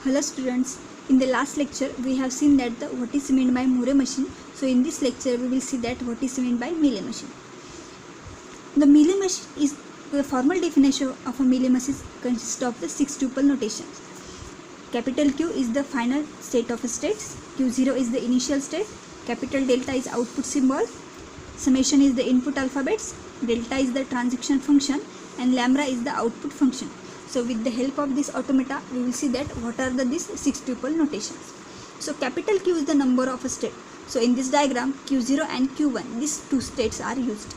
Hello students, in the last lecture we have seen that what is meant by Moore machine. So in this lecture we will see that what is meant by Mealy machine. The Mealy machine is the formal definition of a Mealy machine consists of the 6 tuple notations. Capital Q is the final state of a states, Q0 is the initial state, capital delta is output symbol, summation is the input alphabets, delta is the transition function and lambda is the output function. So with the help of this automata we will see that what are these 6 tuple notations. So capital Q is the number of a state. So in this diagram Q0 and Q1, these two states are used.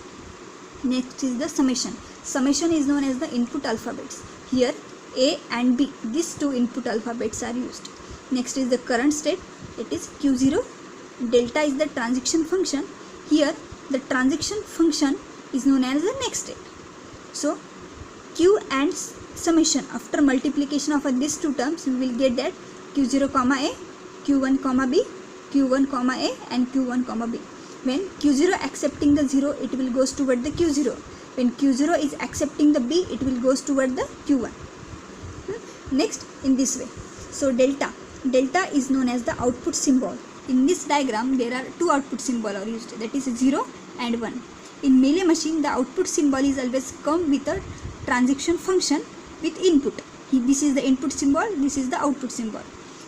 Next is the summation. Summation is known as the input alphabets. Here A and B, these two input alphabets are used. Next is the current state, it is Q0. Delta is the transition function. Here the transition function is known as the next state. So Q and summation, after multiplication of these two terms we will get that Q0 comma A, Q1 comma B, Q1 comma A and Q1 comma B. When Q0 accepting the 0, it will goes toward the Q0. When Q0 is accepting the B, it will goes toward the Q1. Next in this way. So delta is known as the output symbol. In this diagram there are two output symbol are used, that is 0 and 1. In Mealy machine the output symbol is always come with a transition function with input. This is the input symbol, this is the output symbol.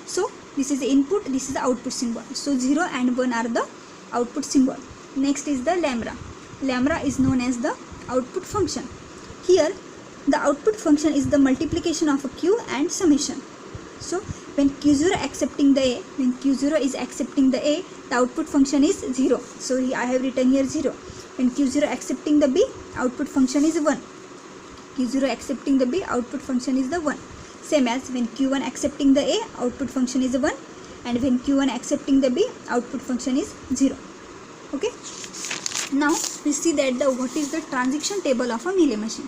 So this is the input, this is the output symbol. So 0 and 1 are the output symbol. Next is the lambda. Lambda is known as the output function. Here the output function is the multiplication of a Q and summation. So when Q0 accepting the A, when Q0 is accepting the A, the output function is 0. So I have written here 0. When Q0 accepting the B, output function is 1. Q0 accepting the B, output function is the 1. Same as when Q1 accepting the A, output function is 1, and when Q1 accepting the B, output function is 0. Okay. Now we see that what is the transition table of a Mealy machine.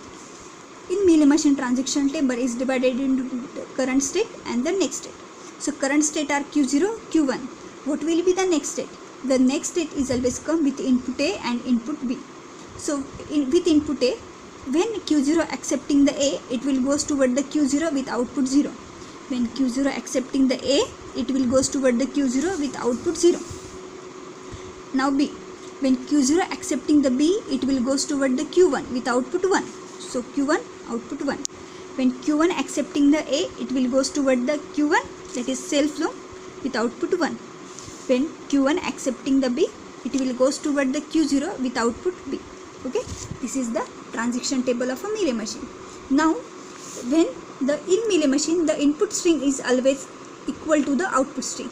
In Mealy machine, transition table is divided into current state and the next state. So current state are Q0, Q1. What will be the next state? The next state is always come with input A and input B. So with input A, when Q0 accepting the A, it will goes toward the Q0 with output 0. When Q0 accepting the A, it will goes toward the Q0 with output 0. Now B, when Q0 accepting the B, it will goes toward the Q1 with output 1. So Q1 output 1. When Q1 accepting the A, it will goes toward the Q1, that is self loop, with output 1. When Q1 accepting the B, it will goes toward the Q0 with output B. Okay, this is the transition table of a Mealy machine. Now when in Mealy machine the input string is always equal to the output string,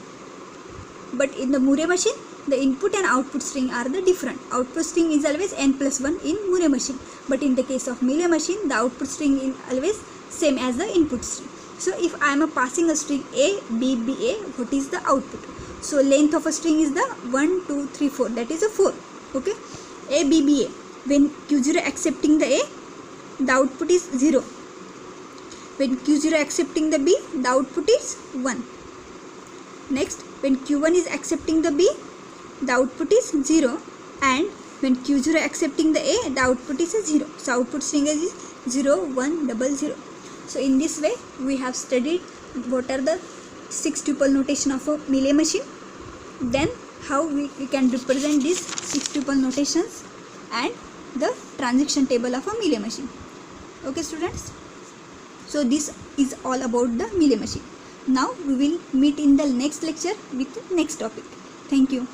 but in the Moore machine the input and output string are the different. Output string is always n+1 in Moore machine, but in the case of Mealy machine the output string is always same as the input string. So if I am passing a string A, B, B, A, what is the output? So length of a string is the 1, 2, 3, 4, that is a 4. Okay, A, B, B, A. When Q0 accepting the A, the output is 0. When Q0 accepting the B, the output is 1. Next, when Q1 is accepting the B, the output is 0. And when Q0 accepting the A, the output is 0. So output string is 0, 1, 0, 0. So in this way, we have studied what are the 6 tuple notation of a Mealy machine. Then how we can represent these 6 tuple notations and the transition table of a Mealy machine. Okay students, so this is all about the Mealy machine. Now we will meet in the next lecture with next topic. Thank you.